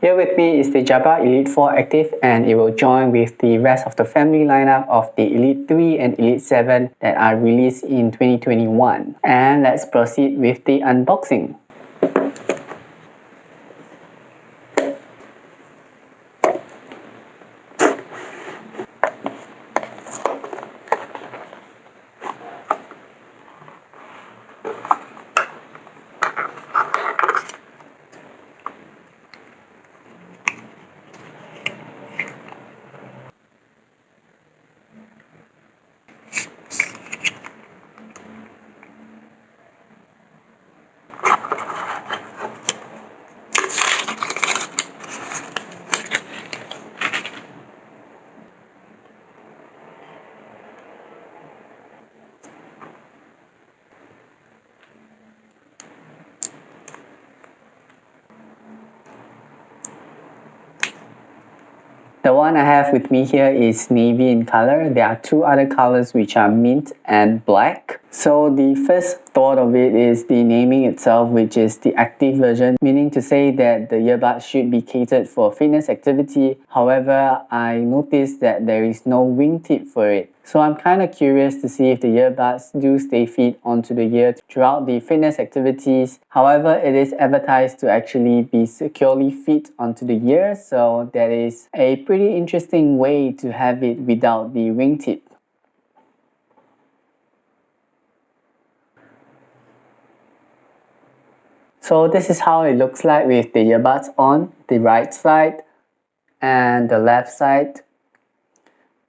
Here with me is the Jabra Elite 4 Active, and it will join with the rest of the family lineup of the Elite 3 and Elite 7 that are released in 2021. And let's proceed with the unboxing. The one I have with me here is navy in color. There are two other colors which are mint and black. So the first thought of it is the naming itself, which is the active version, meaning to say that the earbuds should be catered for fitness activity. However, I noticed that there is no wingtip for it. So I'm kind of curious to see if the earbuds do stay fit onto the ear throughout the fitness activities. However, it is advertised to actually be securely fit onto the ear, so that is a pretty interesting way to have it without the wingtip. So this is how it looks like with the earbuds on the right side and the left side.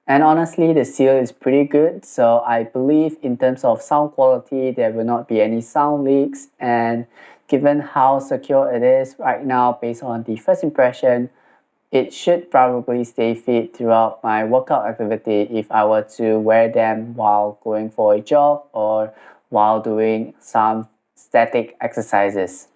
And honestly, the seal is pretty good, so I believe in terms of sound quality, there will not be any sound leaks. And given how secure it is right now, based on the first impression, it should probably stay fit throughout my workout activity if I were to wear them while going for a jog or while doing some static exercises.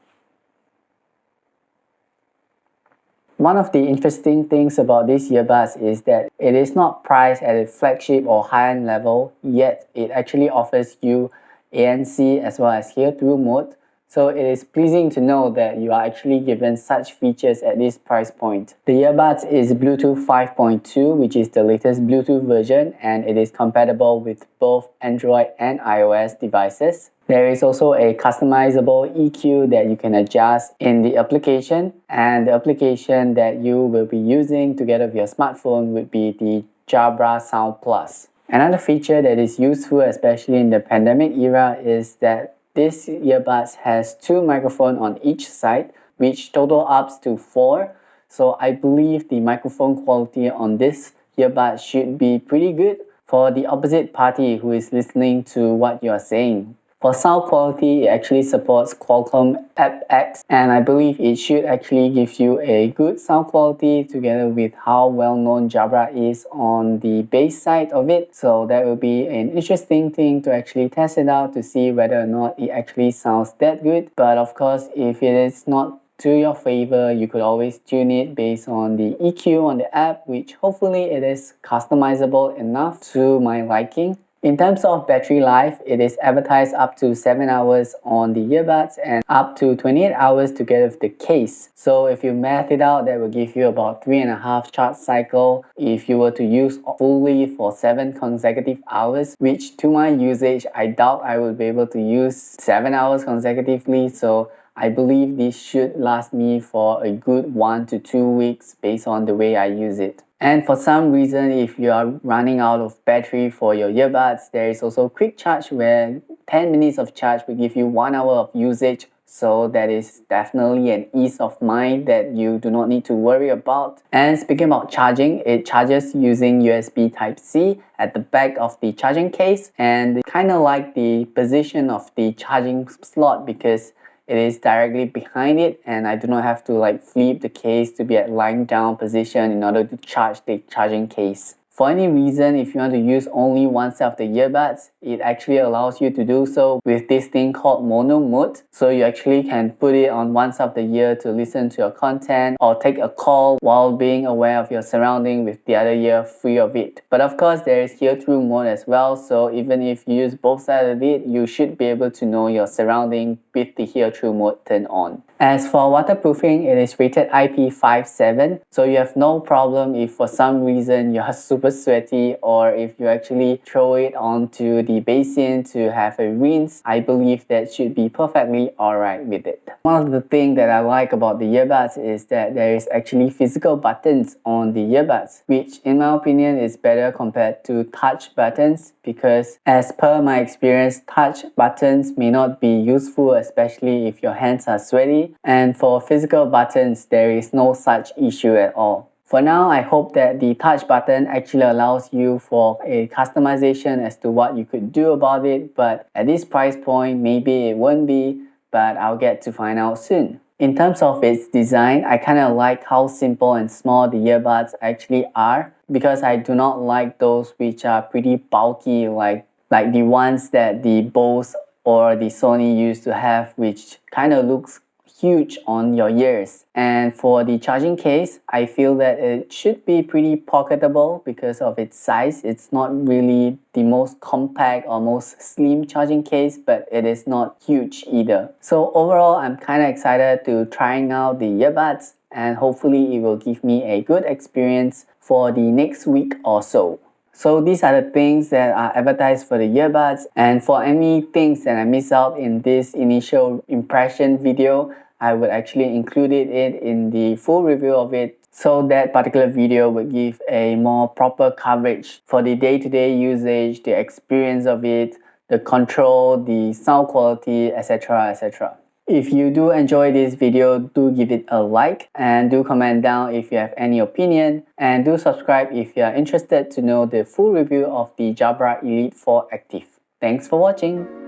One of the interesting things about these earbuds is that it is not priced at a flagship or high-end level, yet it actually offers you ANC as well as hear-through mode. So it is pleasing to know that you are actually given such features at this price point. The earbuds is Bluetooth 5.2, which is the latest Bluetooth version, and it is compatible with both Android and iOS devices. There is also a customizable EQ that you can adjust in the application, and the application that you will be using together with your smartphone would be the Jabra Sound Plus. Another feature that is useful, especially in the pandemic era, is that this earbuds has two microphones on each side, which total up to 4. So I believe the microphone quality on this earbuds should be pretty good for the opposite party who is listening to what you are saying. For sound quality, it actually supports Qualcomm AptX, and I believe it should actually give you a good sound quality together with how well known Jabra is on the bass side of it. So that will be an interesting thing to actually test it out to see whether or not it actually sounds that good. But of course, if it is not to your favor, you could always tune it based on the EQ on the app, which hopefully it is customizable enough to my liking. In terms of battery life, it is advertised up to 7 hours on the earbuds and up to 28 hours together with the case. So if you math it out, that will give you about 3.5 charge cycle if you were to use fully for 7 consecutive hours, which to my usage, I doubt I will be able to use 7 hours consecutively. So I believe this should last me for a good 1 to 2 weeks based on the way I use it. And for some reason, if you are running out of battery for your earbuds, there is also quick charge where 10 minutes of charge will give you 1 hour of usage. So that is definitely an ease of mind that you do not need to worry about. And speaking about charging, it charges using USB Type-C at the back of the charging case, and kind of like the position of the charging slot because it is directly behind it, and I do not have to flip the case to be at lying down position in order to charge the charging case. For any reason, if you want to use only one set of the earbuds, it actually allows you to do so with this thing called mono mode. So you actually can put it on one side of the ear to listen to your content or take a call while being aware of your surrounding with the other ear free of it. But of course, there is hear through mode as well. So even if you use both sides of it, you should be able to know your surrounding with the hear through mode turned on. As for waterproofing, it is rated IP57, so you have no problem if for some reason you are super sweaty or if you actually throw it onto the basin to have a rinse. I believe that should be perfectly alright with it. One of the things that I like about the earbuds is that there is actually physical buttons on the earbuds, which in my opinion is better compared to touch buttons, because as per my experience, touch buttons may not be useful, especially if your hands are sweaty, and for physical buttons there is no such issue at all. For now, I hope that the touch button actually allows you for a customization as to what you could do about it, but at this price point maybe it won't be, but I'll get to find out soon. In terms of its design, I kind of like how simple and small the earbuds actually are, because I do not like those which are pretty bulky like the ones that the Bose or the Sony used to have, which kind of looks huge on your ears. And for the charging case, I feel that it should be pretty pocketable because of its size. It's not really the most compact or most slim charging case, but it is not huge either. So overall, I'm kind of excited to trying out the earbuds, and hopefully it will give me a good experience for the next week or so. So these are the things that are advertised for the earbuds, and for any things that I miss out in this initial impression video, I would actually include it in the full review of it, so that particular video would give a more proper coverage for the day-to-day usage, the experience of it, the control, the sound quality, etc, etc. If you do enjoy this video, do give it a like and do comment down if you have any opinion, and do subscribe if you are interested to know the full review of the Jabra Elite 4 Active. Thanks for watching!